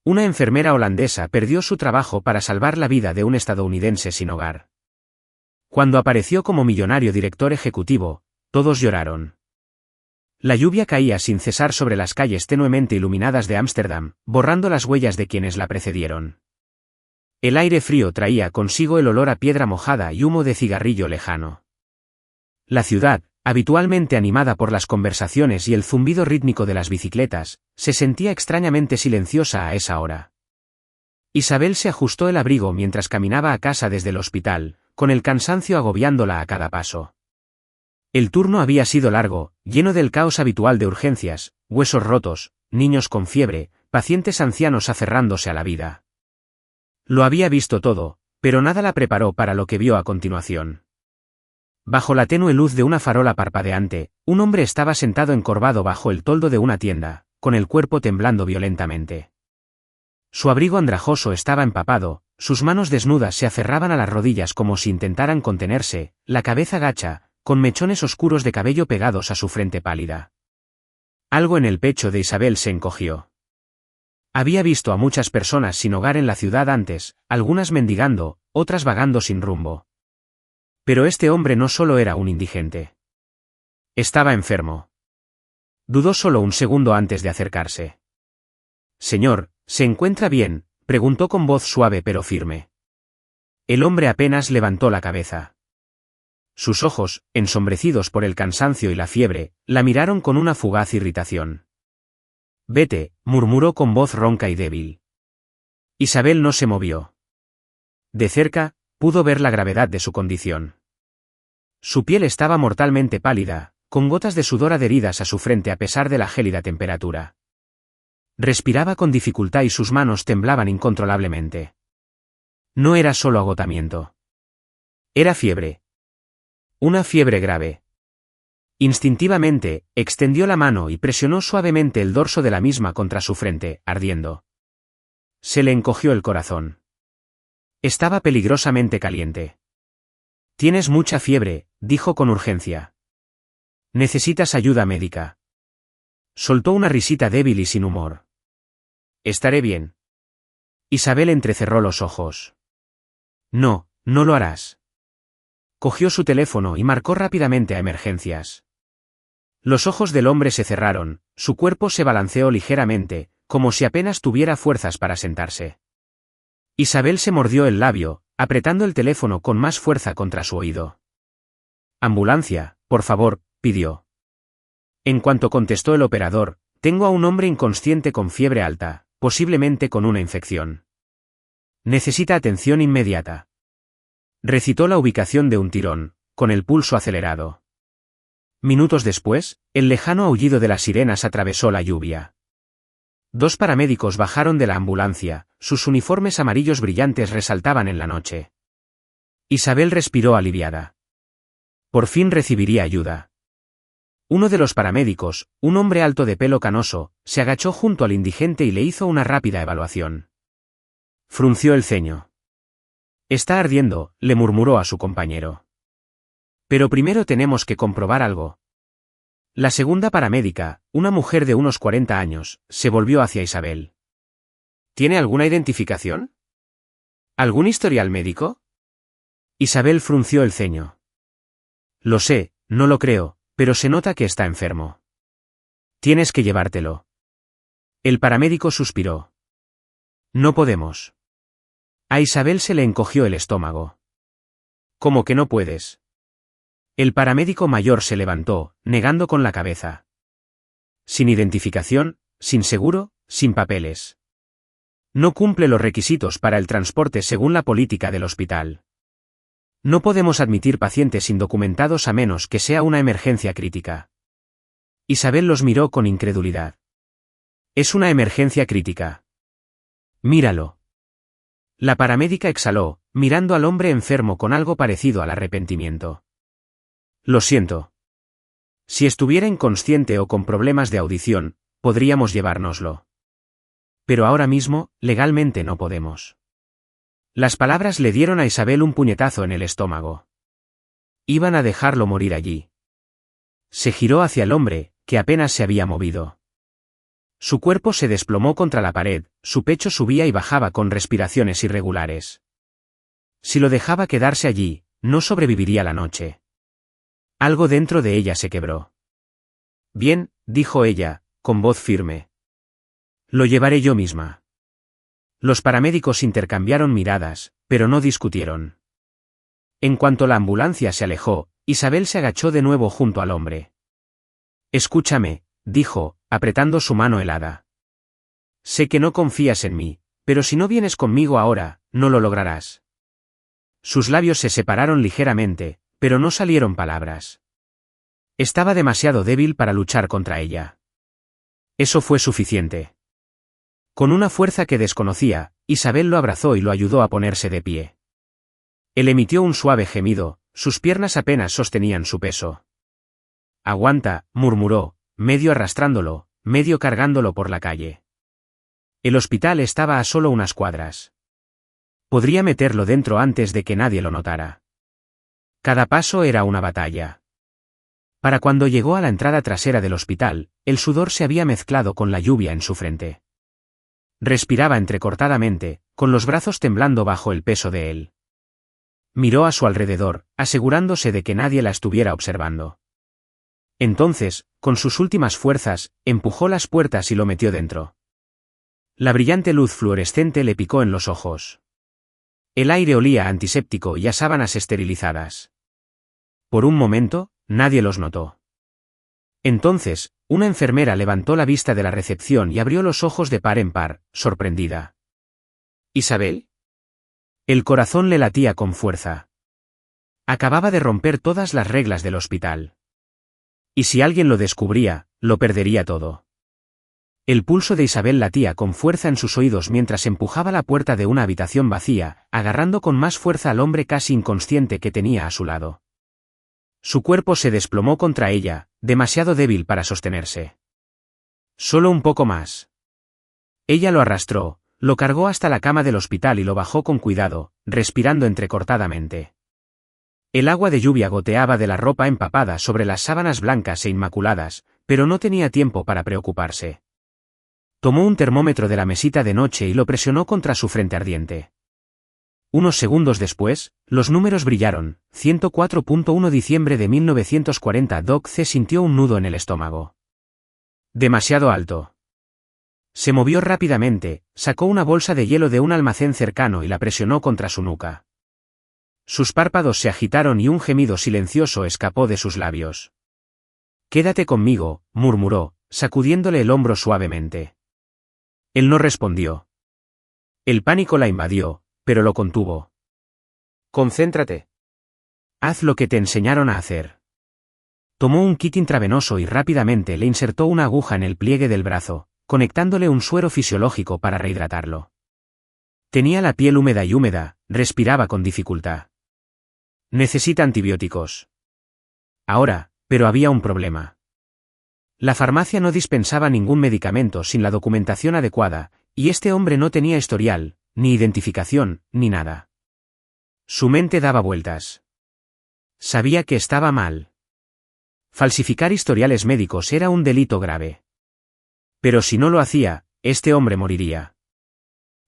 Una enfermera holandesa perdió su trabajo para salvar la vida de un estadounidense sin hogar. Cuando apareció como millonario director ejecutivo, todos lloraron. La lluvia caía sin cesar sobre las calles tenuemente iluminadas de Ámsterdam, borrando las huellas de quienes la precedieron. El aire frío traía consigo el olor a piedra mojada y humo de cigarrillo lejano. La ciudad, habitualmente animada por las conversaciones y el zumbido rítmico de las bicicletas, se sentía extrañamente silenciosa a esa hora. Isabel se ajustó el abrigo mientras caminaba a casa desde el hospital, con el cansancio agobiándola a cada paso. El turno había sido largo, lleno del caos habitual de urgencias, huesos rotos, niños con fiebre, pacientes ancianos aferrándose a la vida. Lo había visto todo, pero nada la preparó para lo que vio a continuación. Bajo la tenue luz de una farola parpadeante, un hombre estaba sentado encorvado bajo el toldo de una tienda, con el cuerpo temblando violentamente. Su abrigo andrajoso estaba empapado, sus manos desnudas se aferraban a las rodillas como si intentaran contenerse, la cabeza gacha, con mechones oscuros de cabello pegados a su frente pálida. Algo en el pecho de Isabel se encogió. Había visto a muchas personas sin hogar en la ciudad antes, algunas mendigando, otras vagando sin rumbo. Pero este hombre no solo era un indigente. Estaba enfermo. Dudó solo un segundo antes de acercarse. «Señor, ¿se encuentra bien?», preguntó con voz suave pero firme. El hombre apenas levantó la cabeza. Sus ojos, ensombrecidos por el cansancio y la fiebre, la miraron con una fugaz irritación. «Vete», murmuró con voz ronca y débil. Isabel no se movió. De cerca, pudo ver la gravedad de su condición. Su piel estaba mortalmente pálida, con gotas de sudor adheridas a su frente a pesar de la gélida temperatura. Respiraba con dificultad y sus manos temblaban incontrolablemente. No era solo agotamiento. Era fiebre. Una fiebre grave. Instintivamente, extendió la mano y presionó suavemente el dorso de la misma contra su frente, ardiendo. Se le encogió el corazón. Estaba peligrosamente caliente. «Tienes mucha fiebre», dijo con urgencia. «Necesitas ayuda médica». Soltó una risita débil y sin humor. «Estaré bien». Isabel entrecerró los ojos. «No, no lo harás». Cogió su teléfono y marcó rápidamente a emergencias. Los ojos del hombre se cerraron, su cuerpo se balanceó ligeramente, como si apenas tuviera fuerzas para sentarse. Isabel se mordió el labio, apretando el teléfono con más fuerza contra su oído. «Ambulancia, por favor», pidió. En cuanto contestó el operador, «Tengo a un hombre inconsciente con fiebre alta, posiblemente con una infección. Necesita atención inmediata». Recitó la ubicación de un tirón, con el pulso acelerado. Minutos después, el lejano aullido de las sirenas atravesó la lluvia. 2 paramédicos bajaron de la ambulancia, sus uniformes amarillos brillantes resaltaban en la noche. Isabel respiró aliviada. Por fin recibiría ayuda. Uno de los paramédicos, un hombre alto de pelo canoso, se agachó junto al indigente y le hizo una rápida evaluación. Frunció el ceño. «Está ardiendo», le murmuró a su compañero. «Pero primero tenemos que comprobar algo». La segunda paramédica, una mujer de unos 40 años, se volvió hacia Isabel. «¿Tiene alguna identificación? ¿Algún historial médico?» Isabel frunció el ceño. «Lo sé, no lo creo, pero se nota que está enfermo. Tienes que llevártelo». El paramédico suspiró. «No podemos». A Isabel se le encogió el estómago. «¿Cómo que no puedes?» El paramédico mayor se levantó, negando con la cabeza. «Sin identificación, sin seguro, sin papeles. No cumple los requisitos para el transporte según la política del hospital. No podemos admitir pacientes indocumentados a menos que sea una emergencia crítica». Isabel los miró con incredulidad. «Es una emergencia crítica. Míralo». La paramédica exhaló, mirando al hombre enfermo con algo parecido al arrepentimiento. «Lo siento. Si estuviera inconsciente o con problemas de audición, podríamos llevárnoslo. Pero ahora mismo, legalmente no podemos». Las palabras le dieron a Isabel un puñetazo en el estómago. Iban a dejarlo morir allí. Se giró hacia el hombre, que apenas se había movido. Su cuerpo se desplomó contra la pared, su pecho subía y bajaba con respiraciones irregulares. Si lo dejaba quedarse allí, no sobreviviría la noche. Algo dentro de ella se quebró. Bien, dijo ella, con voz firme. Lo llevaré yo misma. Los paramédicos intercambiaron miradas, pero no discutieron. En cuanto la ambulancia se alejó, Isabel se agachó de nuevo junto al hombre. Escúchame, dijo, apretando su mano helada. Sé que no confías en mí, pero si no vienes conmigo ahora, no lo lograrás. Sus labios se separaron ligeramente, pero no salieron palabras. Estaba demasiado débil para luchar contra ella. Eso fue suficiente. Con una fuerza que desconocía, Isabel lo abrazó y lo ayudó a ponerse de pie. Él emitió un suave gemido, sus piernas apenas sostenían su peso. Aguanta, murmuró, medio arrastrándolo, medio cargándolo por la calle. El hospital estaba a solo unas cuadras. Podría meterlo dentro antes de que nadie lo notara. Cada paso era una batalla. Para cuando llegó a la entrada trasera del hospital, el sudor se había mezclado con la lluvia en su frente. Respiraba entrecortadamente, con los brazos temblando bajo el peso de él. Miró a su alrededor, asegurándose de que nadie la estuviera observando. Entonces, con sus últimas fuerzas, empujó las puertas y lo metió dentro. La brillante luz fluorescente le picó en los ojos. El aire olía a antiséptico y a sábanas esterilizadas. Por un momento, nadie los notó. Entonces, una enfermera levantó la vista de la recepción y abrió los ojos de par en par, sorprendida. ¿Isabel? El corazón le latía con fuerza. Acababa de romper todas las reglas del hospital. Y si alguien lo descubría, lo perdería todo. El pulso de Isabel latía con fuerza en sus oídos mientras empujaba la puerta de una habitación vacía, agarrando con más fuerza al hombre casi inconsciente que tenía a su lado. Su cuerpo se desplomó contra ella, demasiado débil para sostenerse. Solo un poco más. Ella lo arrastró, lo cargó hasta la cama del hospital y lo bajó con cuidado, respirando entrecortadamente. El agua de lluvia goteaba de la ropa empapada sobre las sábanas blancas e inmaculadas, pero no tenía tiempo para preocuparse. Tomó un termómetro de la mesita de noche y lo presionó contra su frente ardiente. Unos segundos después, los números brillaron. 104.1 diciembre de 1940. Doc C sintió un nudo en el estómago. Demasiado alto. Se movió rápidamente, sacó una bolsa de hielo de un almacén cercano y la presionó contra su nuca. Sus párpados se agitaron y un gemido silencioso escapó de sus labios. Quédate conmigo, murmuró, sacudiéndole el hombro suavemente. Él no respondió. El pánico la invadió, pero lo contuvo. Concéntrate. Haz lo que te enseñaron a hacer. Tomó un kit intravenoso y rápidamente le insertó una aguja en el pliegue del brazo, conectándole un suero fisiológico para rehidratarlo. Tenía la piel húmeda y húmeda, respiraba con dificultad. Necesita antibióticos. Ahora, pero había un problema. La farmacia no dispensaba ningún medicamento sin la documentación adecuada, y este hombre no tenía historial, ni identificación, ni nada. Su mente daba vueltas. Sabía que estaba mal. Falsificar historiales médicos era un delito grave. Pero si no lo hacía, este hombre moriría.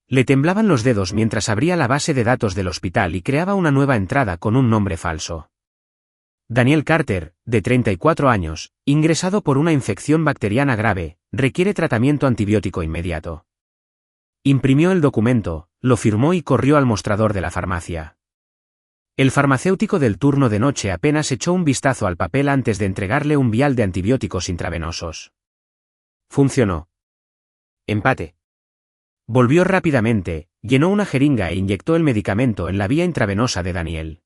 Le temblaban los dedos mientras abría la base de datos del hospital y creaba una nueva entrada con un nombre falso. Daniel Carter, de 34 años, ingresado por una infección bacteriana grave, requiere tratamiento antibiótico inmediato. Imprimió el documento, lo firmó y corrió al mostrador de la farmacia. El farmacéutico del turno de noche apenas echó un vistazo al papel antes de entregarle un vial de antibióticos intravenosos. Funcionó. Empate. Volvió rápidamente, llenó una jeringa e inyectó el medicamento en la vía intravenosa de Daniel.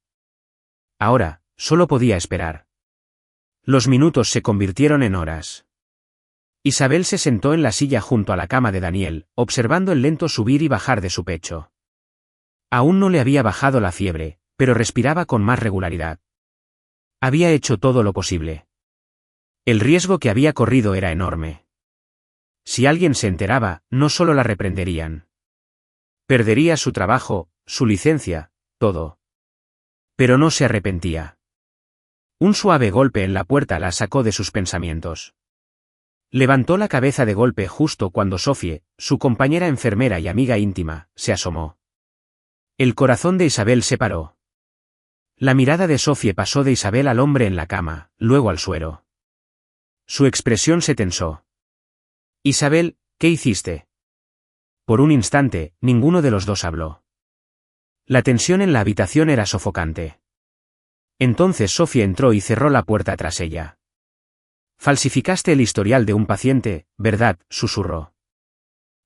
Ahora, solo podía esperar. Los minutos se convirtieron en horas. Isabel se sentó en la silla junto a la cama de Daniel, observando el lento subir y bajar de su pecho. Aún no le había bajado la fiebre, pero respiraba con más regularidad. Había hecho todo lo posible. El riesgo que había corrido era enorme. Si alguien se enteraba, no solo la reprenderían. Perdería su trabajo, su licencia, todo. Pero no se arrepentía. Un suave golpe en la puerta la sacó de sus pensamientos. Levantó la cabeza de golpe justo cuando Sophie, su compañera enfermera y amiga íntima, se asomó. El corazón de Isabel se paró. La mirada de Sophie pasó de Isabel al hombre en la cama, luego al suero. Su expresión se tensó. Isabel, ¿qué hiciste? Por un instante, ninguno de los dos habló. La tensión en la habitación era sofocante. Entonces Sophie entró y cerró la puerta tras ella. Falsificaste el historial de un paciente, ¿verdad?, susurró.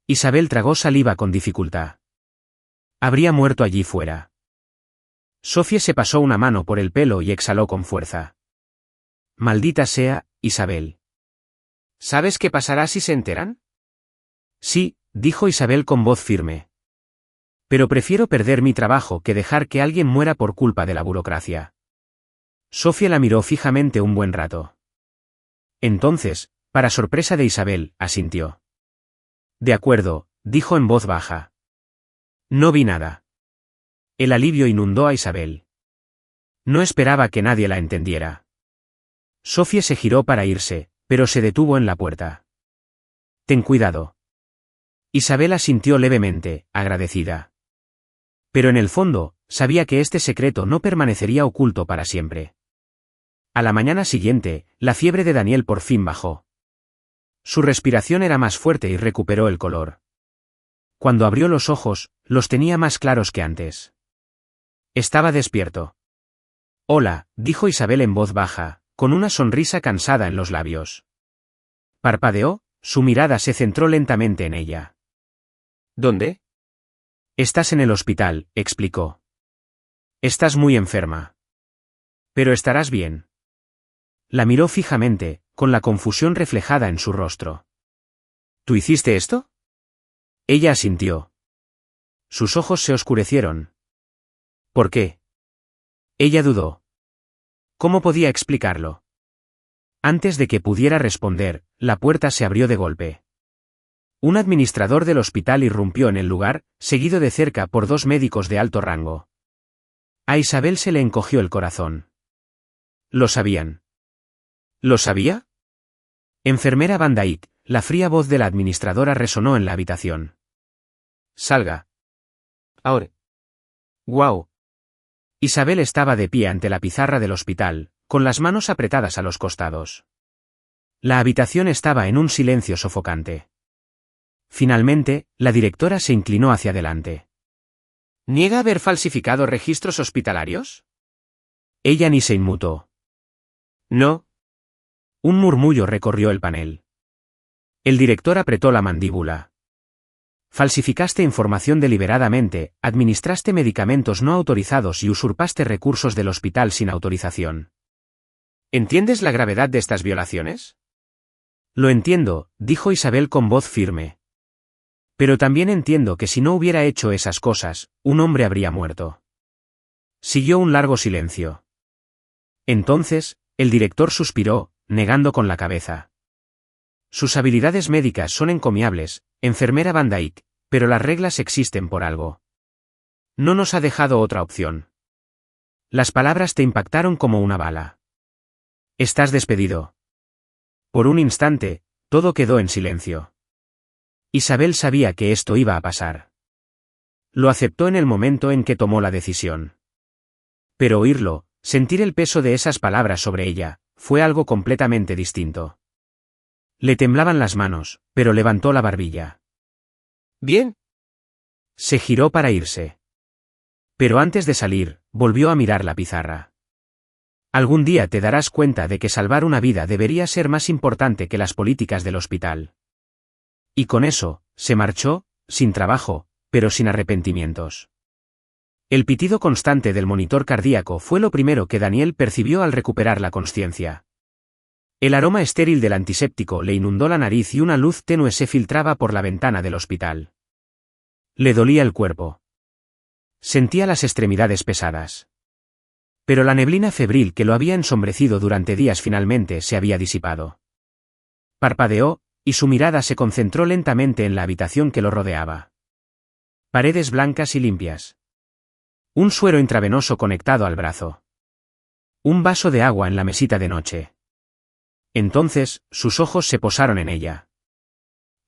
Isabel tragó saliva con dificultad. Habría muerto allí fuera. Sophie se pasó una mano por el pelo y exhaló con fuerza. Maldita sea, Isabel. ¿Sabes qué pasará si se enteran? Sí, dijo Isabel con voz firme. Pero prefiero perder mi trabajo que dejar que alguien muera por culpa de la burocracia. Sophie la miró fijamente un buen rato. Entonces, para sorpresa de Isabel, asintió. De acuerdo, dijo en voz baja. No vi nada. El alivio inundó a Isabel. No esperaba que nadie la entendiera. Sophie se giró para irse, pero se detuvo en la puerta. Ten cuidado. Isabel asintió levemente, agradecida. Pero en el fondo, sabía que este secreto no permanecería oculto para siempre. A la mañana siguiente, la fiebre de Daniel por fin bajó. Su respiración era más fuerte y recuperó el color. Cuando abrió los ojos, los tenía más claros que antes. Estaba despierto. Hola, dijo Isabel en voz baja, con una sonrisa cansada en los labios. Parpadeó, su mirada se centró lentamente en ella. ¿Dónde? Estás en el hospital, explicó. Estás muy enferma. Pero estarás bien. La miró fijamente, con la confusión reflejada en su rostro. ¿Tú hiciste esto? Ella asintió. Sus ojos se oscurecieron. ¿Por qué? Ella dudó. ¿Cómo podía explicarlo? Antes de que pudiera responder, la puerta se abrió de golpe. Un administrador del hospital irrumpió en el lugar, seguido de cerca por dos médicos de alto rango. A Isabel se le encogió el corazón. Lo sabían. ¿Lo sabía? Enfermera Van Dyke, la fría voz de la administradora resonó en la habitación. Salga. Ahora. ¡Guau! Isabel estaba de pie ante la pizarra del hospital, con las manos apretadas a los costados. La habitación estaba en un silencio sofocante. Finalmente, la directora se inclinó hacia adelante. ¿Niega haber falsificado registros hospitalarios? Ella ni se inmutó. No. Un murmullo recorrió el panel. El director apretó la mandíbula. Falsificaste información deliberadamente, administraste medicamentos no autorizados y usurpaste recursos del hospital sin autorización. ¿Entiendes la gravedad de estas violaciones? Lo entiendo, dijo Isabel con voz firme. Pero también entiendo que si no hubiera hecho esas cosas, un hombre habría muerto. Siguió un largo silencio. Entonces, el director suspiró, negando con la cabeza. Sus habilidades médicas son encomiables, enfermera Van Dyke, pero las reglas existen por algo. No nos ha dejado otra opción. Las palabras te impactaron como una bala. Estás despedido. Por un instante, todo quedó en silencio. Isabel sabía que esto iba a pasar. Lo aceptó en el momento en que tomó la decisión. Pero oírlo, sentir el peso de esas palabras sobre ella, fue algo completamente distinto. Le temblaban las manos, pero levantó la barbilla. ¿Bien? Se giró para irse. Pero antes de salir, volvió a mirar la pizarra. Algún día te darás cuenta de que salvar una vida debería ser más importante que las políticas del hospital. Y con eso, se marchó, sin trabajo, pero sin arrepentimientos. El pitido constante del monitor cardíaco fue lo primero que Daniel percibió al recuperar la consciencia. El aroma estéril del antiséptico le inundó la nariz y una luz tenue se filtraba por la ventana del hospital. Le dolía el cuerpo. Sentía las extremidades pesadas. Pero la neblina febril que lo había ensombrecido durante días finalmente se había disipado. Parpadeó, y su mirada se concentró lentamente en la habitación que lo rodeaba. Paredes blancas y limpias. Un suero intravenoso conectado al brazo. Un vaso de agua en la mesita de noche. Entonces, sus ojos se posaron en ella.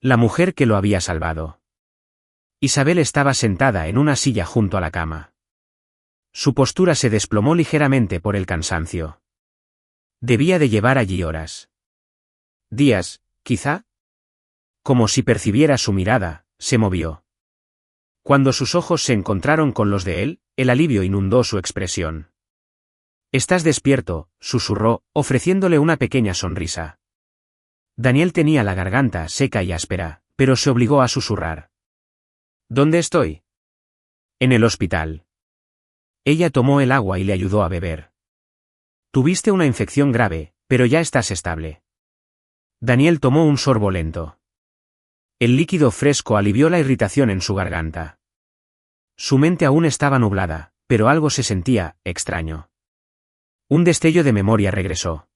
La mujer que lo había salvado. Isabel estaba sentada en una silla junto a la cama. Su postura se desplomó ligeramente por el cansancio. Debía de llevar allí horas. Días, quizá. Como si percibiera su mirada, se movió. Cuando sus ojos se encontraron con los de él, el alivio inundó su expresión. «Estás despierto», susurró, ofreciéndole una pequeña sonrisa. Daniel tenía la garganta seca y áspera, pero se obligó a susurrar. «¿Dónde estoy?» «En el hospital». Ella tomó el agua y le ayudó a beber. «Tuviste una infección grave, pero ya estás estable». Daniel tomó un sorbo lento. El líquido fresco alivió la irritación en su garganta. Su mente aún estaba nublada, pero algo se sentía extraño. Un destello de memoria regresó.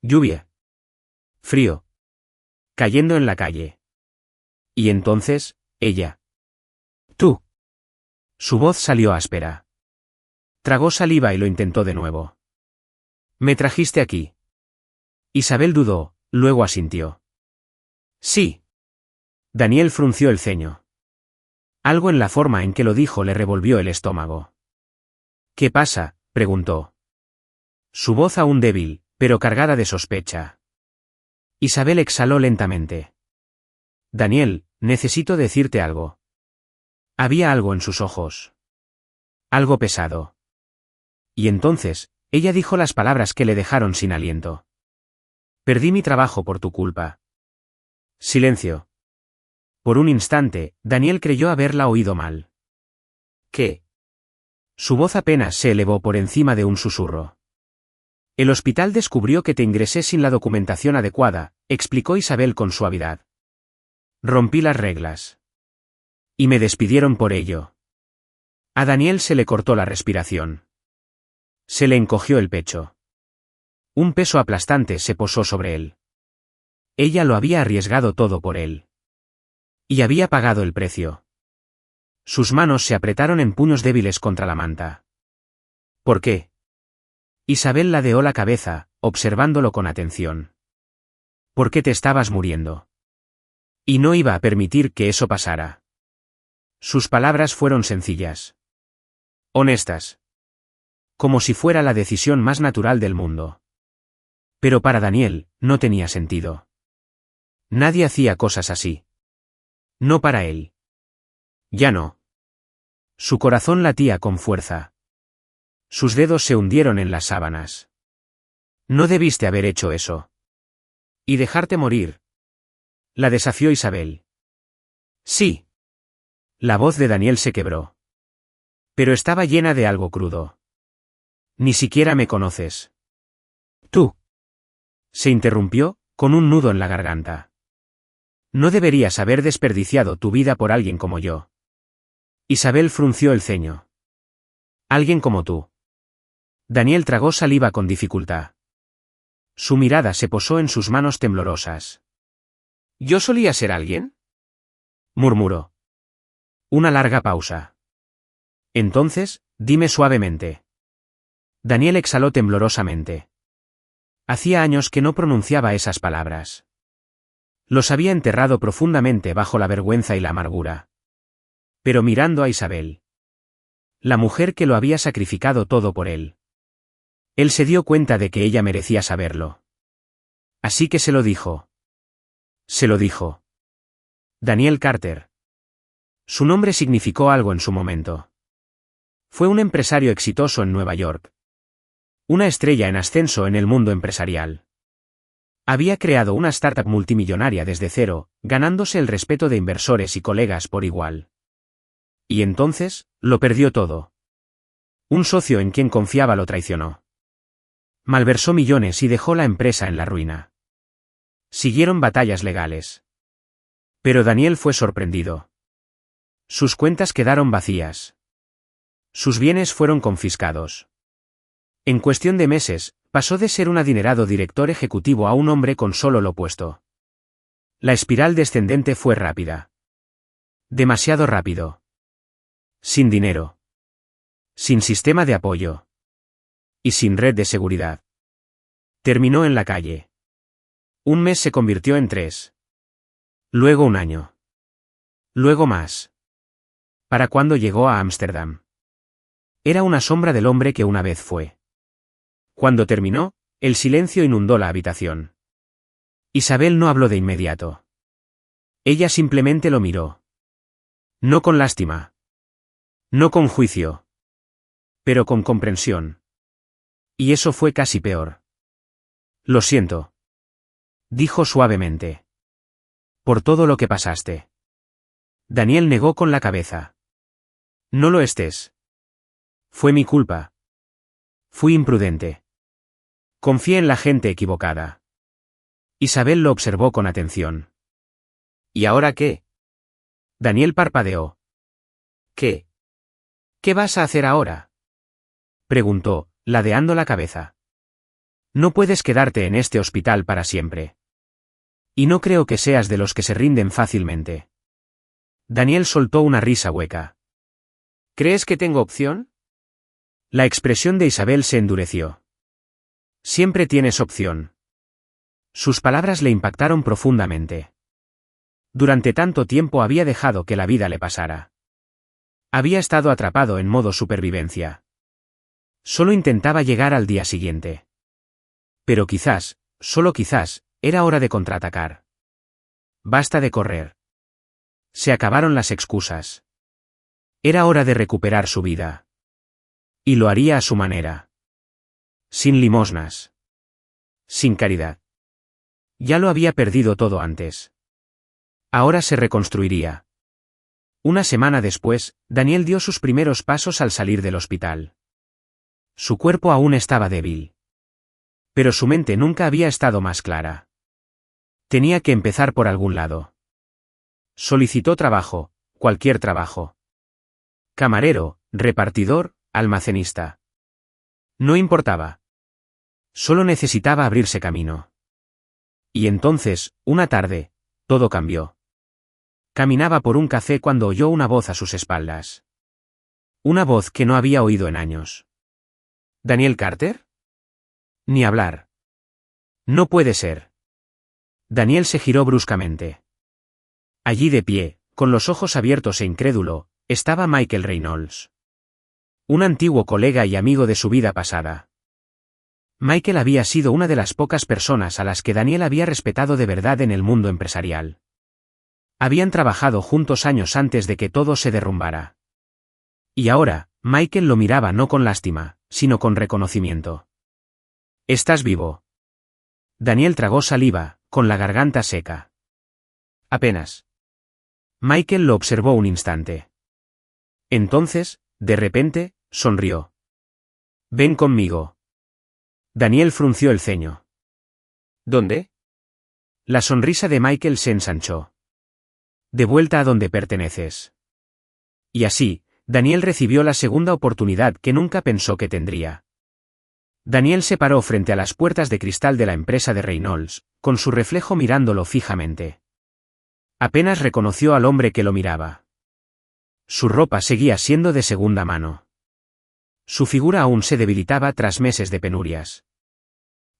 Lluvia. Frío. Cayendo en la calle. Y entonces, ella. Tú. Su voz salió áspera. Tragó saliva y lo intentó de nuevo. Me trajiste aquí. Isabel dudó, luego asintió. Sí. Daniel frunció el ceño. Algo en la forma en que lo dijo le revolvió el estómago. ¿Qué pasa?, preguntó. Su voz aún débil, pero cargada de sospecha. Isabel exhaló lentamente. Daniel, necesito decirte algo. Había algo en sus ojos. Algo pesado. Y entonces, ella dijo las palabras que le dejaron sin aliento. Perdí mi trabajo por tu culpa. Silencio. Por un instante, Daniel creyó haberla oído mal. ¿Qué? Su voz apenas se elevó por encima de un susurro. El hospital descubrió que te ingresé sin la documentación adecuada, explicó Isabel con suavidad. Rompí las reglas. Y me despidieron por ello. A Daniel se le cortó la respiración. Se le encogió el pecho. Un peso aplastante se posó sobre él. Ella lo había arriesgado todo por él. Y había pagado el precio. Sus manos se apretaron en puños débiles contra la manta. ¿Por qué? Isabel ladeó la cabeza, observándolo con atención. ¿Por qué te estabas muriendo? Y no iba a permitir que eso pasara. Sus palabras fueron sencillas. Honestas. Como si fuera la decisión más natural del mundo. Pero para Daniel, no tenía sentido. Nadie hacía cosas así. No para él. Ya no. Su corazón latía con fuerza. Sus dedos se hundieron en las sábanas. No debiste haber hecho eso. Y dejarte morir. La desafió Isabel. Sí. La voz de Daniel se quebró. Pero estaba llena de algo crudo. Ni siquiera me conoces. Tú. Se interrumpió, con un nudo en la garganta. No deberías haber desperdiciado tu vida por alguien como yo. Isabel frunció el ceño. Alguien como tú. Daniel tragó saliva con dificultad. Su mirada se posó en sus manos temblorosas. ¿Yo solía ser alguien?, murmuró. Una larga pausa. Entonces, dime suavemente. Daniel exhaló temblorosamente. Hacía años que no pronunciaba esas palabras. Los había enterrado profundamente bajo la vergüenza y la amargura. Pero mirando a Isabel. La mujer que lo había sacrificado todo por él. Él se dio cuenta de que ella merecía saberlo. Así que se lo dijo. Se lo dijo. Daniel Carter. Su nombre significó algo en su momento. Fue un empresario exitoso en Nueva York. Una estrella en ascenso en el mundo empresarial. Había creado una startup multimillonaria desde cero, ganándose el respeto de inversores y colegas por igual. Y entonces, lo perdió todo. Un socio en quien confiaba lo traicionó. Malversó millones y dejó la empresa en la ruina. Siguieron batallas legales. Pero Daniel fue sorprendido. Sus cuentas quedaron vacías. Sus bienes fueron confiscados. En cuestión de meses, pasó de ser un adinerado director ejecutivo a un hombre con solo lo opuesto. La espiral descendente fue rápida. Demasiado rápido. Sin dinero. Sin sistema de apoyo. Y sin red de seguridad. Terminó en la calle. Un mes se convirtió en 3. Luego 1 año. Luego más. ¿Para cuándo llegó a Ámsterdam? Era una sombra del hombre que una vez fue. Cuando terminó, el silencio inundó la habitación. Isabel no habló de inmediato. Ella simplemente lo miró. No con lástima. No con juicio. Pero con comprensión. Y eso fue casi peor. Lo siento. Dijo suavemente. Por todo lo que pasaste. Daniel negó con la cabeza. No lo estés. Fue mi culpa. Fui imprudente. Confié en la gente equivocada. Isabel lo observó con atención. ¿Y ahora qué? Daniel parpadeó. ¿Qué? ¿Qué vas a hacer ahora? Preguntó, ladeando la cabeza. No puedes quedarte en este hospital para siempre. Y no creo que seas de los que se rinden fácilmente. Daniel soltó una risa hueca. ¿Crees que tengo opción? La expresión de Isabel se endureció. Siempre tienes opción. Sus palabras le impactaron profundamente. Durante tanto tiempo había dejado que la vida le pasara. Había estado atrapado en modo supervivencia. Solo intentaba llegar al día siguiente. Pero quizás, solo quizás, era hora de contraatacar. Basta de correr. Se acabaron las excusas. Era hora de recuperar su vida. Y lo haría a su manera. Sin limosnas. Sin caridad. Ya lo había perdido todo antes. Ahora se reconstruiría. Una semana después, Daniel dio sus primeros pasos al salir del hospital. Su cuerpo aún estaba débil. Pero su mente nunca había estado más clara. Tenía que empezar por algún lado. Solicitó trabajo, cualquier trabajo. Camarero, repartidor, almacenista. No importaba. Solo necesitaba abrirse camino. Y entonces, una tarde, todo cambió. Caminaba por un café cuando oyó una voz a sus espaldas. Una voz que no había oído en años. ¿Daniel Carter? Ni hablar. No puede ser. Daniel se giró bruscamente. Allí de pie, con los ojos abiertos e incrédulo, estaba Michael Reynolds. Un antiguo colega y amigo de su vida pasada. Michael había sido una de las pocas personas a las que Daniel había respetado de verdad en el mundo empresarial. Habían trabajado juntos años antes de que todo se derrumbara. Y ahora, Michael lo miraba no con lástima, sino con reconocimiento. ¿Estás vivo? Daniel tragó saliva, con la garganta seca. Apenas. Michael lo observó un instante. Entonces, de repente, sonrió. Ven conmigo. Daniel frunció el ceño. ¿Dónde? La sonrisa de Michael se ensanchó. De vuelta a donde perteneces. Y así, Daniel recibió la segunda oportunidad que nunca pensó que tendría. Daniel se paró frente a las puertas de cristal de la empresa de Reynolds, con su reflejo mirándolo fijamente. Apenas reconoció al hombre que lo miraba. Su ropa seguía siendo de segunda mano. Su figura aún se debilitaba tras meses de penurias.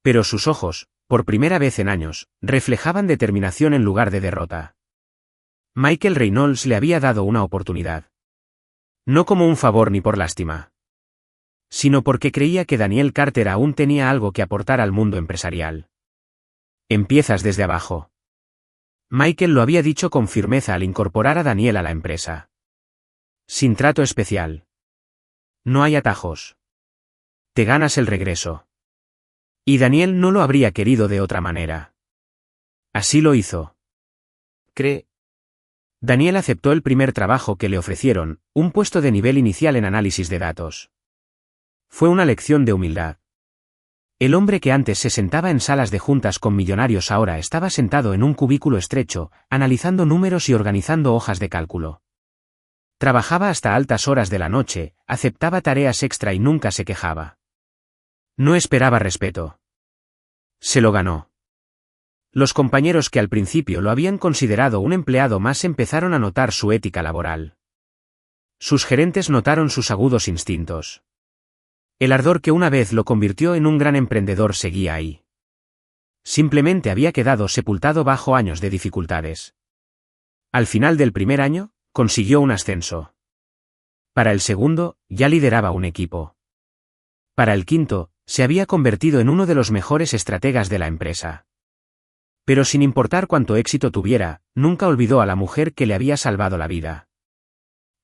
Pero sus ojos, por primera vez en años, reflejaban determinación en lugar de derrota. Michael Reynolds le había dado una oportunidad. No como un favor ni por lástima. Sino porque creía que Daniel Carter aún tenía algo que aportar al mundo empresarial. Empiezas desde abajo. Michael lo había dicho con firmeza al incorporar a Daniel a la empresa. Sin trato especial. No hay atajos. Te ganas el regreso. Y Daniel no lo habría querido de otra manera. Así lo hizo. Daniel aceptó el primer trabajo que le ofrecieron, un puesto de nivel inicial en análisis de datos. Fue una lección de humildad. El hombre que antes se sentaba en salas de juntas con millonarios ahora estaba sentado en un cubículo estrecho, analizando números y organizando hojas de cálculo. Trabajaba hasta altas horas de la noche, aceptaba tareas extra y nunca se quejaba. No esperaba respeto. Se lo ganó. Los compañeros que al principio lo habían considerado un empleado más empezaron a notar su ética laboral. Sus gerentes notaron sus agudos instintos. El ardor que una vez lo convirtió en un gran emprendedor seguía ahí. simplemente había quedado sepultado bajo años de dificultades. Al final del primer año, consiguió un ascenso. Para el segundo, ya lideraba un equipo. Para el quinto, se había convertido en uno de los mejores estrategas de la empresa. Pero sin importar cuánto éxito tuviera, nunca olvidó a la mujer que le había salvado la vida.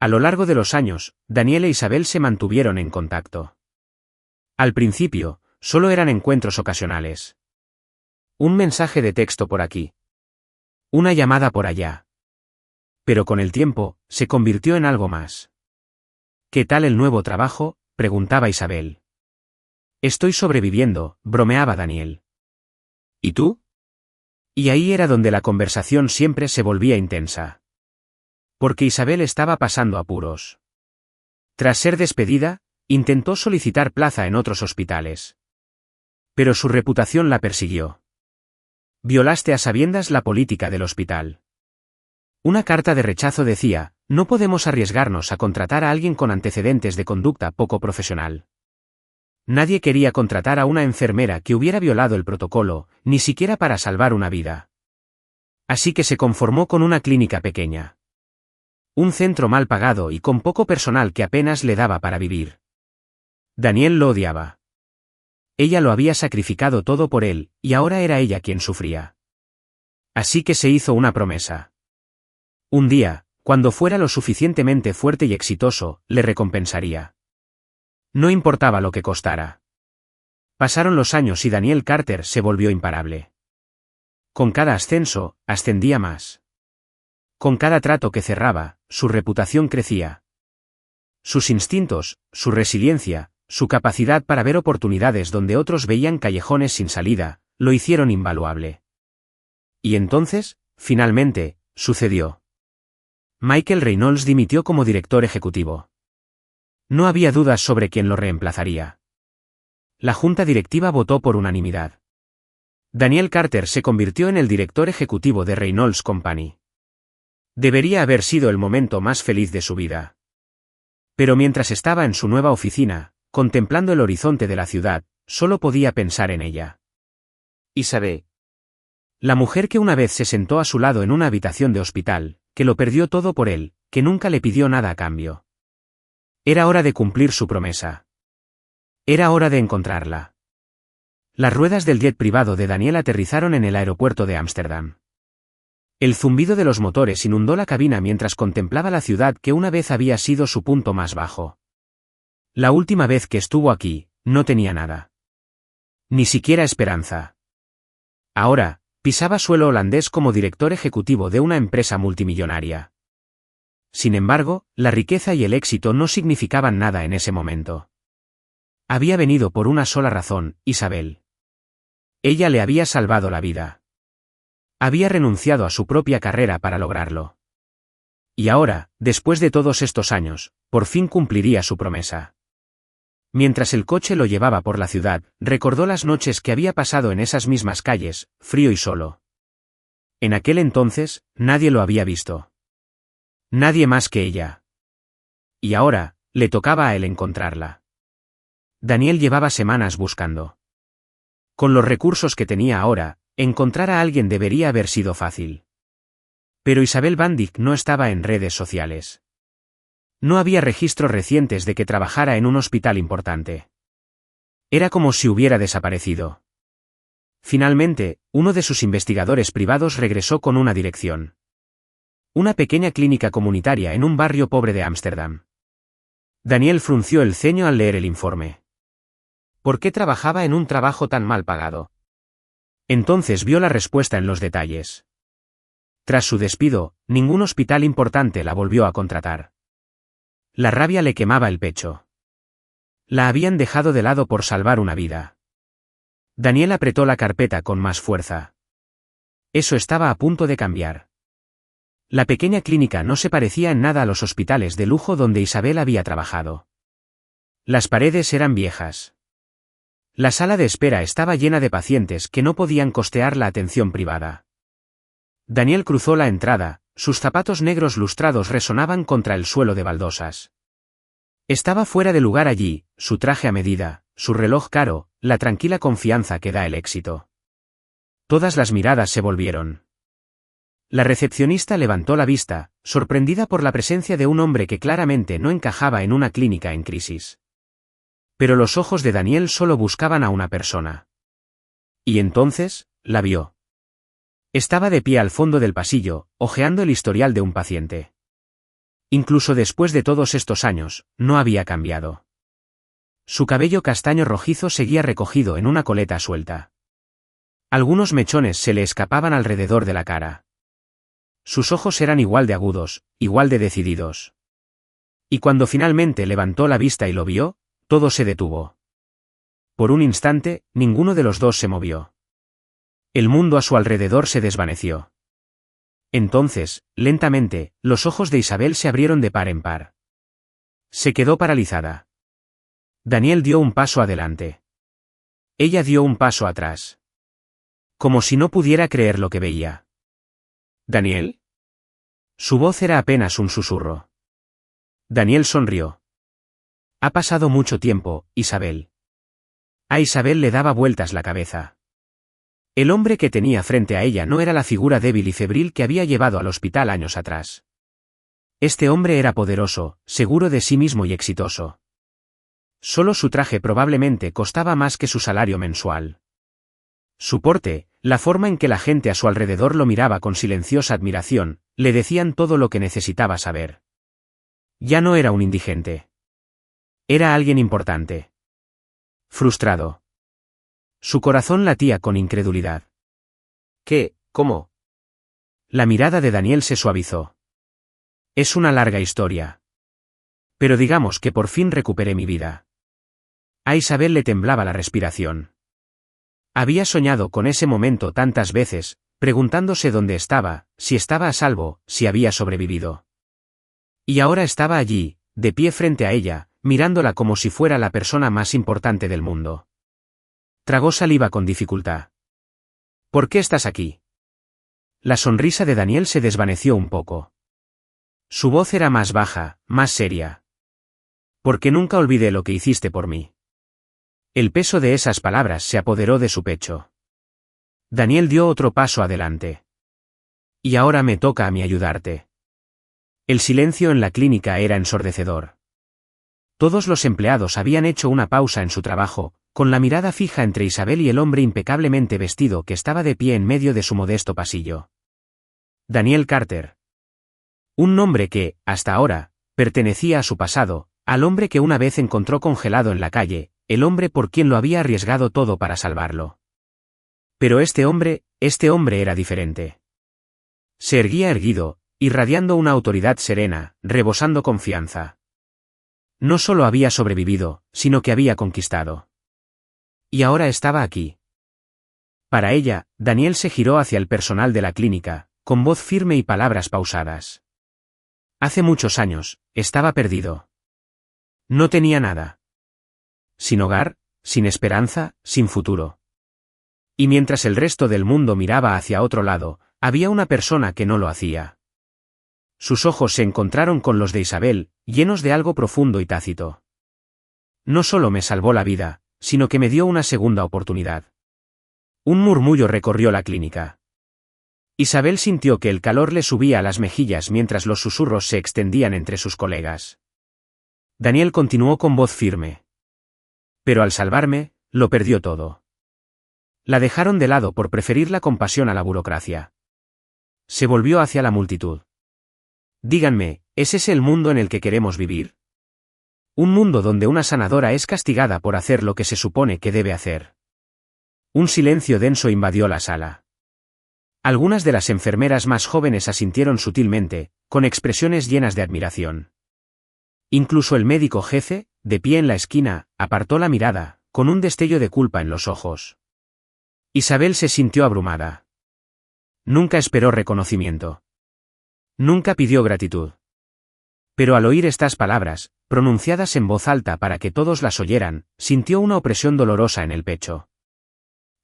A lo largo de los años, Daniel e Isabel se mantuvieron en contacto. Al principio, solo eran encuentros ocasionales. Un mensaje de texto por aquí. Una llamada por allá. Pero con el tiempo, se convirtió en algo más. ¿Qué tal el nuevo trabajo?, preguntaba Isabel. Estoy sobreviviendo, bromeaba Daniel. ¿Y tú? Y ahí era donde la conversación siempre se volvía intensa. Porque Isabel estaba pasando apuros. Tras ser despedida, intentó solicitar plaza en otros hospitales. Pero su reputación la persiguió. Violaste a sabiendas la política del hospital. Una carta de rechazo decía, no podemos arriesgarnos a contratar a alguien con antecedentes de conducta poco profesional. Nadie quería contratar a una enfermera que hubiera violado el protocolo, ni siquiera para salvar una vida. Así que se conformó con una clínica pequeña. Un centro mal pagado y con poco personal que apenas le daba para vivir. Daniel lo odiaba. Ella lo había sacrificado todo por él, y ahora era ella quien sufría. Así que se hizo una promesa. Un día, cuando fuera lo suficientemente fuerte y exitoso, le recompensaría. No importaba lo que costara. Pasaron los años y Daniel Carter se volvió imparable. Con cada ascenso, ascendía más. Con cada trato que cerraba, su reputación crecía. Sus instintos, su resiliencia, su capacidad para ver oportunidades donde otros veían callejones sin salida, lo hicieron invaluable. Y entonces, finalmente, sucedió. Michael Reynolds dimitió como director ejecutivo. No había dudas sobre quién lo reemplazaría. La junta directiva votó por unanimidad. Daniel Carter se convirtió en el director ejecutivo de Reynolds Company. Debería haber sido el momento más feliz de su vida. Pero mientras estaba en su nueva oficina, contemplando el horizonte de la ciudad, solo podía pensar en ella. Isabel. La mujer que una vez se sentó a su lado en una habitación de hospital, que lo perdió todo por él, que nunca le pidió nada a cambio. Era hora de cumplir su promesa. Era hora de encontrarla. Las ruedas del jet privado de Daniel aterrizaron en el aeropuerto de Ámsterdam. El zumbido de los motores inundó la cabina mientras contemplaba la ciudad que una vez había sido su punto más bajo. La última vez que estuvo aquí, no tenía nada. Ni siquiera esperanza. Ahora, pisaba suelo holandés como director ejecutivo de una empresa multimillonaria. Sin embargo, la riqueza y el éxito no significaban nada en ese momento. Había venido por una sola razón, Isabel. Ella le había salvado la vida. Había renunciado a su propia carrera para lograrlo. Y ahora, después de todos estos años, por fin cumpliría su promesa. Mientras el coche lo llevaba por la ciudad, recordó las noches que había pasado en esas mismas calles, frío y solo. En aquel entonces, nadie lo había visto. Nadie más que ella. Y ahora, le tocaba a él encontrarla. Daniel llevaba semanas buscando. Con los recursos que tenía ahora, encontrar a alguien debería haber sido fácil. Pero Isabel Van Dijk no estaba en redes sociales. No había registros recientes de que trabajara en un hospital importante. Era como si hubiera desaparecido. Finalmente, uno de sus investigadores privados regresó con una dirección. Una pequeña clínica comunitaria en un barrio pobre de Ámsterdam. Daniel frunció el ceño al leer el informe. ¿Por qué trabajaba en un trabajo tan mal pagado? Entonces vio la respuesta en los detalles. Tras su despido, ningún hospital importante la volvió a contratar. La rabia le quemaba el pecho. La habían dejado de lado por salvar una vida. Daniel apretó la carpeta con más fuerza. Eso estaba a punto de cambiar. La pequeña clínica no se parecía en nada a los hospitales de lujo donde Isabel había trabajado. Las paredes eran viejas. La sala de espera estaba llena de pacientes que no podían costear la atención privada. Daniel cruzó la entrada, sus zapatos negros lustrados resonaban contra el suelo de baldosas. Estaba fuera de lugar allí, su traje a medida, su reloj caro, la tranquila confianza que da el éxito. Todas las miradas se volvieron. La recepcionista levantó la vista, sorprendida por la presencia de un hombre que claramente no encajaba en una clínica en crisis. Pero los ojos de Daniel solo buscaban a una persona. Y entonces, la vio. Estaba de pie al fondo del pasillo, hojeando el historial de un paciente. Incluso después de todos estos años, no había cambiado. Su cabello castaño rojizo seguía recogido en una coleta suelta. Algunos mechones se le escapaban alrededor de la cara. Sus ojos eran igual de agudos, igual de decididos. Y cuando finalmente levantó la vista y lo vio, todo se detuvo. Por un instante, ninguno de los dos se movió. El mundo a su alrededor se desvaneció. Entonces, lentamente, los ojos de Isabel se abrieron de par en par. Se quedó paralizada. Daniel dio un paso adelante. Ella dio un paso atrás. Como si no pudiera creer lo que veía. ¿Daniel? Su voz era apenas un susurro. Daniel sonrió. Ha pasado mucho tiempo, Isabel. A Isabel le daba vueltas la cabeza. El hombre que tenía frente a ella no era la figura débil y febril que había llevado al hospital años atrás. Este hombre era poderoso, seguro de sí mismo y exitoso. Solo su traje probablemente costaba más que su salario mensual. Su porte, la forma en que la gente a su alrededor lo miraba con silenciosa admiración, le decían todo lo que necesitaba saber. Ya no era un indigente. Era alguien importante. Frustrado. Su corazón latía con incredulidad. ¿Qué? ¿Cómo? La mirada de Daniel se suavizó. Es una larga historia. Pero digamos que por fin recuperé mi vida. A Isabel le temblaba la respiración. Había soñado con ese momento tantas veces, preguntándose dónde estaba, si estaba a salvo, si había sobrevivido. Y ahora estaba allí, de pie frente a ella, mirándola como si fuera la persona más importante del mundo. Tragó saliva con dificultad. ¿Por qué estás aquí? La sonrisa de Daniel se desvaneció un poco. Su voz era más baja, más seria. Porque nunca olvidé lo que hiciste por mí. El peso de esas palabras se apoderó de su pecho. Daniel dio otro paso adelante. Y ahora me toca a mí ayudarte. El silencio en la clínica era ensordecedor. Todos los empleados habían hecho una pausa en su trabajo, con la mirada fija entre Isabel y el hombre impecablemente vestido que estaba de pie en medio de su modesto pasillo. Daniel Carter. Un nombre que, hasta ahora, pertenecía a su pasado, al hombre que una vez encontró congelado en la calle, el hombre por quien lo había arriesgado todo para salvarlo. Pero este hombre era diferente. Se erguía erguido, irradiando una autoridad serena, rebosando confianza. No solo había sobrevivido, sino que había conquistado. Y ahora estaba aquí. Para ella, Daniel se giró hacia el personal de la clínica, con voz firme y palabras pausadas. Hace muchos años, estaba perdido. No tenía nada. Sin hogar, sin esperanza, sin futuro. Y mientras el resto del mundo miraba hacia otro lado, había una persona que no lo hacía. Sus ojos se encontraron con los de Isabel, llenos de algo profundo y tácito. No solo me salvó la vida, sino que me dio una segunda oportunidad. Un murmullo recorrió la clínica. Isabel sintió que el calor le subía a las mejillas mientras los susurros se extendían entre sus colegas. Daniel continuó con voz firme. Pero al salvarme, lo perdió todo. La dejaron de lado por preferir la compasión a la burocracia. Se volvió hacia la multitud. Díganme, ¿es ese el mundo en el que queremos vivir? Un mundo donde una sanadora es castigada por hacer lo que se supone que debe hacer. Un silencio denso invadió la sala. Algunas de las enfermeras más jóvenes asintieron sutilmente, con expresiones llenas de admiración. Incluso el médico jefe, de pie en la esquina, apartó la mirada, con un destello de culpa en los ojos. Isabel se sintió abrumada. Nunca esperó reconocimiento. Nunca pidió gratitud. Pero al oír estas palabras, pronunciadas en voz alta para que todos las oyeran, sintió una opresión dolorosa en el pecho.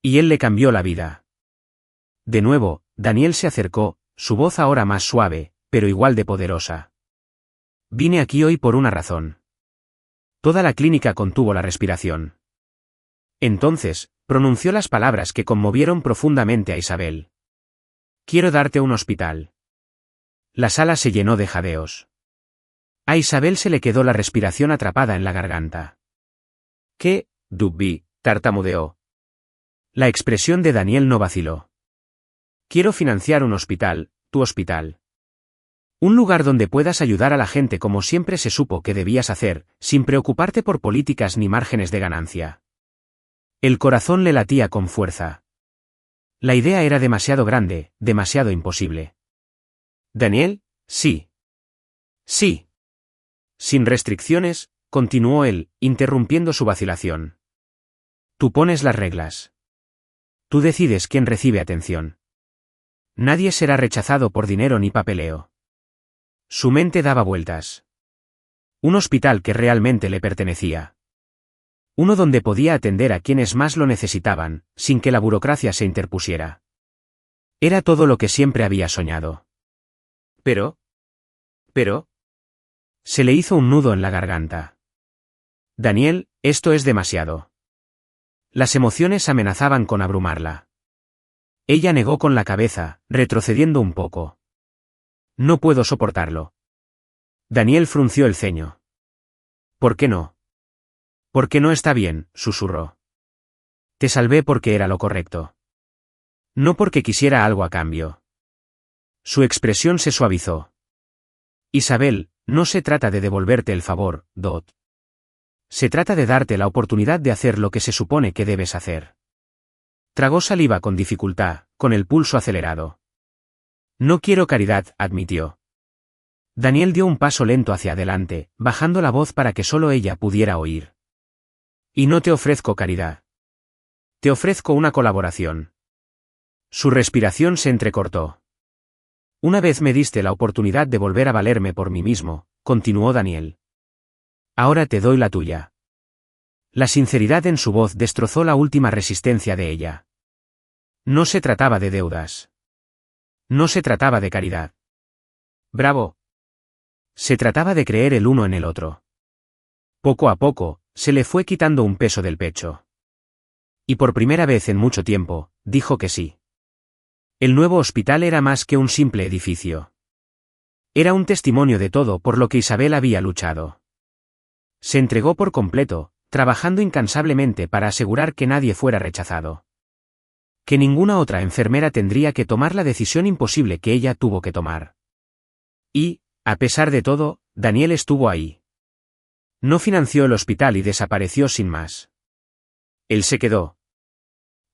Y él le cambió la vida. De nuevo, Daniel se acercó, su voz ahora más suave, pero igual de poderosa. Vine aquí hoy por una razón. Toda la clínica contuvo la respiración. Entonces, pronunció las palabras que conmovieron profundamente a Isabel. Quiero darte un hospital. La sala se llenó de jadeos. A Isabel se le quedó la respiración atrapada en la garganta. ¿Qué, Dubby?, tartamudeó. La expresión de Daniel no vaciló. Quiero financiar un hospital, tu hospital. Un lugar donde puedas ayudar a la gente como siempre se supo que debías hacer, sin preocuparte por políticas ni márgenes de ganancia. El corazón le latía con fuerza. La idea era demasiado grande, demasiado imposible. Daniel, sí. Sí. Sin restricciones, continuó él, interrumpiendo su vacilación. Tú pones las reglas. Tú decides quién recibe atención. Nadie será rechazado por dinero ni papeleo. Su mente daba vueltas. Un hospital que realmente le pertenecía. Uno donde podía atender a quienes más lo necesitaban, sin que la burocracia se interpusiera. Era todo lo que siempre había soñado. Pero... Se le hizo un nudo en la garganta. Daniel, esto es demasiado. Las emociones amenazaban con abrumarla. Ella negó con la cabeza, retrocediendo un poco. No puedo soportarlo. Daniel frunció el ceño. ¿Por qué no? ¿Por qué no está bien?, susurró. Te salvé porque era lo correcto. No porque quisiera algo a cambio. Su expresión se suavizó. Isabel, no se trata de devolverte el favor, Dot. Se trata de darte la oportunidad de hacer lo que se supone que debes hacer. Tragó saliva con dificultad, con el pulso acelerado. No quiero caridad, admitió. Daniel dio un paso lento hacia adelante, bajando la voz para que solo ella pudiera oír. Y no te ofrezco caridad. Te ofrezco una colaboración. Su respiración se entrecortó. Una vez me diste la oportunidad de volver a valerme por mí mismo, continuó Daniel. Ahora te doy la tuya. La sinceridad en su voz destrozó la última resistencia de ella. No se trataba de deudas. No se trataba de caridad. Bravo. Se trataba de creer el uno en el otro. Poco a poco, se le fue quitando un peso del pecho. Y por primera vez en mucho tiempo, dijo que sí. El nuevo hospital era más que un simple edificio. Era un testimonio de todo por lo que Isabel había luchado. Se entregó por completo, trabajando incansablemente para asegurar que nadie fuera rechazado. Que ninguna otra enfermera tendría que tomar la decisión imposible que ella tuvo que tomar. Y, a pesar de todo, Daniel estuvo ahí. No financió el hospital y desapareció sin más. Él se quedó.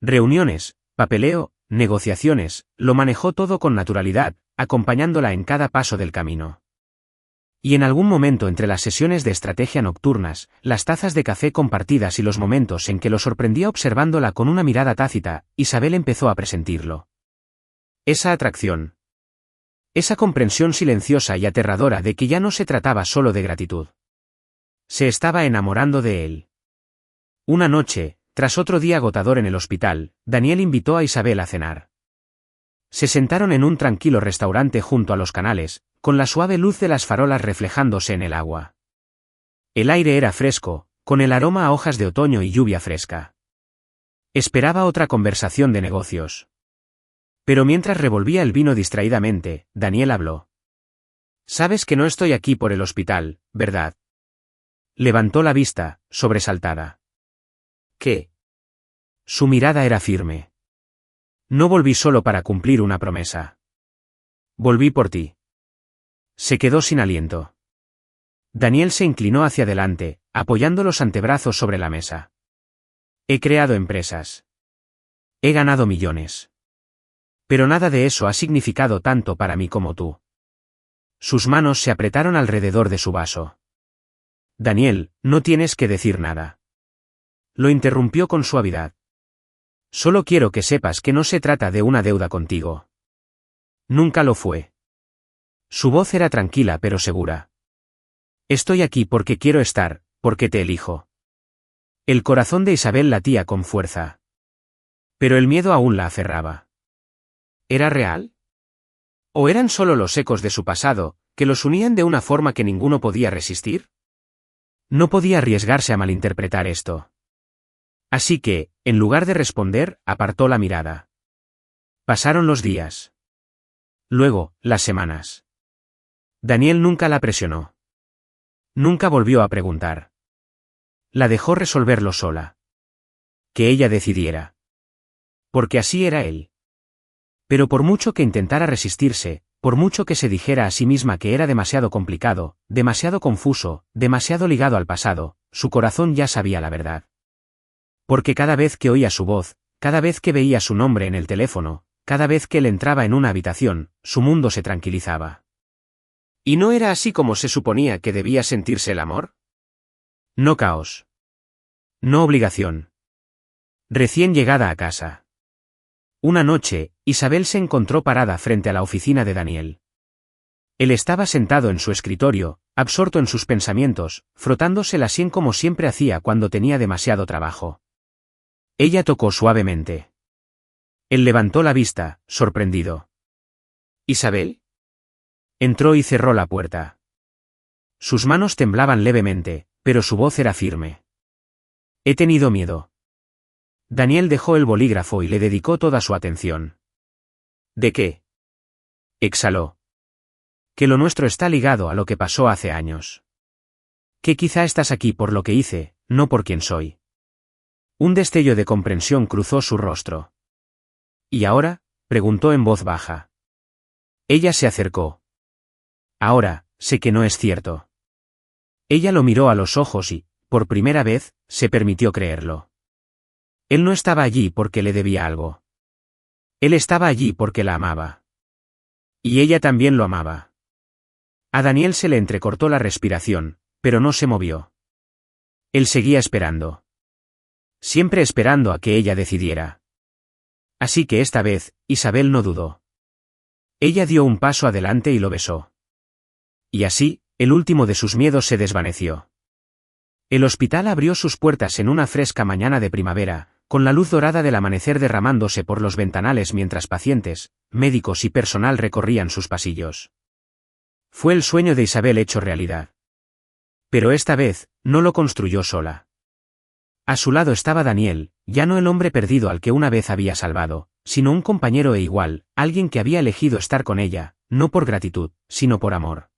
Reuniones, papeleo, negociaciones, lo manejó todo con naturalidad, acompañándola en cada paso del camino. Y en algún momento entre las sesiones de estrategia nocturnas, las tazas de café compartidas y los momentos en que lo sorprendía observándola con una mirada tácita, Isabel empezó a presentirlo. Esa atracción. Esa comprensión silenciosa y aterradora de que ya no se trataba solo de gratitud. Se estaba enamorando de él. Una noche, tras otro día agotador en el hospital, Daniel invitó a Isabel a cenar. Se sentaron en un tranquilo restaurante junto a los canales, con la suave luz de las farolas reflejándose en el agua. El aire era fresco, con el aroma a hojas de otoño y lluvia fresca. Esperaba otra conversación de negocios. Pero mientras revolvía el vino distraídamente, Daniel habló. Sabes que no estoy aquí por el hospital, ¿verdad? Levantó la vista, sobresaltada. ¿Qué? Su mirada era firme. No volví solo para cumplir una promesa. Volví por ti. Se quedó sin aliento. Daniel se inclinó hacia adelante, apoyando los antebrazos sobre la mesa. He creado empresas. He ganado millones. Pero nada de eso ha significado tanto para mí como tú. Sus manos se apretaron alrededor de su vaso. Daniel, no tienes que decir nada. Lo interrumpió con suavidad. Solo quiero que sepas que no se trata de una deuda contigo. Nunca lo fue. Su voz era tranquila pero segura. Estoy aquí porque quiero estar, porque te elijo. El corazón de Isabel latía con fuerza. Pero el miedo aún la aferraba. ¿Era real? ¿O eran solo los ecos de su pasado, que los unían de una forma que ninguno podía resistir? No podía arriesgarse a malinterpretar esto. Así que, en lugar de responder, apartó la mirada. Pasaron los días. Luego, las semanas. Daniel nunca la presionó. Nunca volvió a preguntar. La dejó resolverlo sola. Que ella decidiera. Porque así era él. Pero por mucho que intentara resistirse, por mucho que se dijera a sí misma que era demasiado complicado, demasiado confuso, demasiado ligado al pasado, su corazón ya sabía la verdad. Porque cada vez que oía su voz, cada vez que veía su nombre en el teléfono, cada vez que él entraba en una habitación, su mundo se tranquilizaba. ¿Y no era así como se suponía que debía sentirse el amor? No caos. No obligación. Recién llegada a casa. Una noche, Isabel se encontró parada frente a la oficina de Daniel. Él estaba sentado en su escritorio, absorto en sus pensamientos, frotándose la sien como siempre hacía cuando tenía demasiado trabajo. Ella tocó suavemente. Él levantó la vista, sorprendido. ¿Isabel? Entró y cerró la puerta. Sus manos temblaban levemente, pero su voz era firme. He tenido miedo. Daniel dejó el bolígrafo y le dedicó toda su atención. ¿De qué? Exhaló. Que lo nuestro está ligado a lo que pasó hace años. Que quizá estás aquí por lo que hice, no por quien soy. Un destello de comprensión cruzó su rostro. ¿Y ahora? Preguntó en voz baja. Ella se acercó. Ahora, sé que no es cierto. Ella lo miró a los ojos y, por primera vez, se permitió creerlo. Él no estaba allí porque le debía algo. Él estaba allí porque la amaba. Y ella también lo amaba. A Daniel se le entrecortó la respiración, pero no se movió. Él seguía esperando. Siempre esperando a que ella decidiera. Así que esta vez, Isabel no dudó. Ella dio un paso adelante y lo besó. Y así, el último de sus miedos se desvaneció. El hospital abrió sus puertas en una fresca mañana de primavera, con la luz dorada del amanecer derramándose por los ventanales mientras pacientes, médicos y personal recorrían sus pasillos. Fue el sueño de Isabel hecho realidad. Pero esta vez, no lo construyó sola. A su lado estaba Daniel, ya no el hombre perdido al que una vez había salvado, sino un compañero e igual, alguien que había elegido estar con ella, no por gratitud, sino por amor.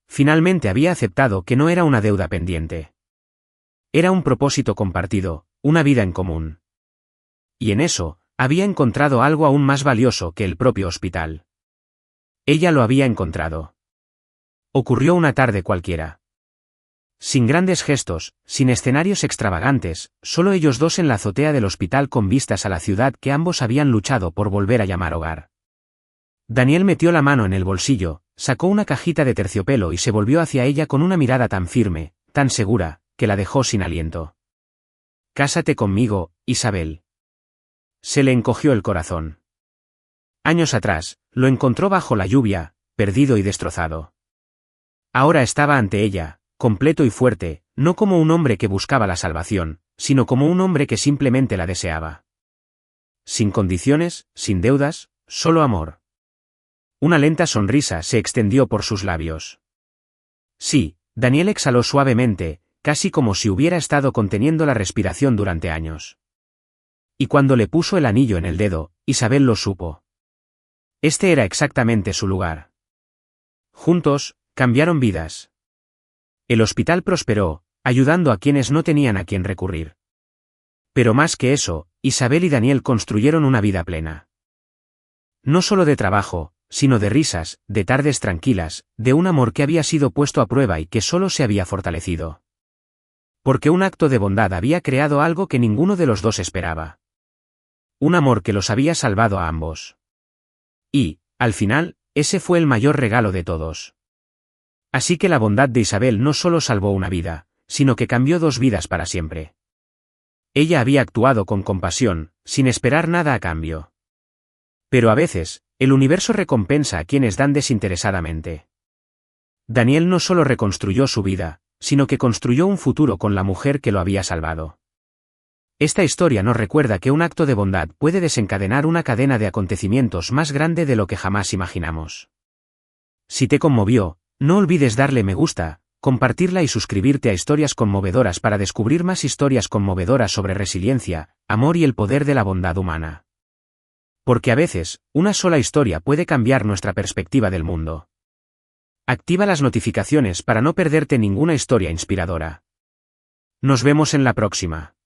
Finalmente había aceptado que no era una deuda pendiente. Era un propósito compartido, una vida en común. Y en eso, había encontrado algo aún más valioso que el propio hospital. Ella lo había encontrado. Ocurrió una tarde cualquiera. Sin grandes gestos, sin escenarios extravagantes, solo ellos dos en la azotea del hospital con vistas a la ciudad que ambos habían luchado por volver a llamar hogar. Daniel metió la mano en el bolsillo, sacó una cajita de terciopelo y se volvió hacia ella con una mirada tan firme, tan segura, que la dejó sin aliento. Cásate conmigo, Isabel. Se le encogió el corazón. Años atrás, lo encontró bajo la lluvia, perdido y destrozado. Ahora estaba ante ella, completo y fuerte, no como un hombre que buscaba la salvación, sino como un hombre que simplemente la deseaba. Sin condiciones, sin deudas, solo amor. Una lenta sonrisa se extendió por sus labios. Sí, Daniel exhaló suavemente, casi como si hubiera estado conteniendo la respiración durante años. Y cuando le puso el anillo en el dedo, Isabel lo supo. Este era exactamente su lugar. Juntos, cambiaron vidas. El hospital prosperó, ayudando a quienes no tenían a quien recurrir. Pero más que eso, Isabel y Daniel construyeron una vida plena. No solo de trabajo, sino de risas, de tardes tranquilas, de un amor que había sido puesto a prueba y que solo se había fortalecido. Porque un acto de bondad había creado algo que ninguno de los dos esperaba. Un amor que los había salvado a ambos. Y, al final, ese fue el mayor regalo de todos. Así que la bondad de Isabel no solo salvó una vida, sino que cambió dos vidas para siempre. Ella había actuado con compasión, sin esperar nada a cambio. Pero a veces, el universo recompensa a quienes dan desinteresadamente. Daniel no solo reconstruyó su vida, sino que construyó un futuro con la mujer que lo había salvado. Esta historia nos recuerda que un acto de bondad puede desencadenar una cadena de acontecimientos más grande de lo que jamás imaginamos. Si te conmovió, no olvides darle me gusta, compartirla y suscribirte a Historias Conmovedoras para descubrir más historias conmovedoras sobre resiliencia, amor y el poder de la bondad humana. Porque a veces, una sola historia puede cambiar nuestra perspectiva del mundo. Activa las notificaciones para no perderte ninguna historia inspiradora. Nos vemos en la próxima.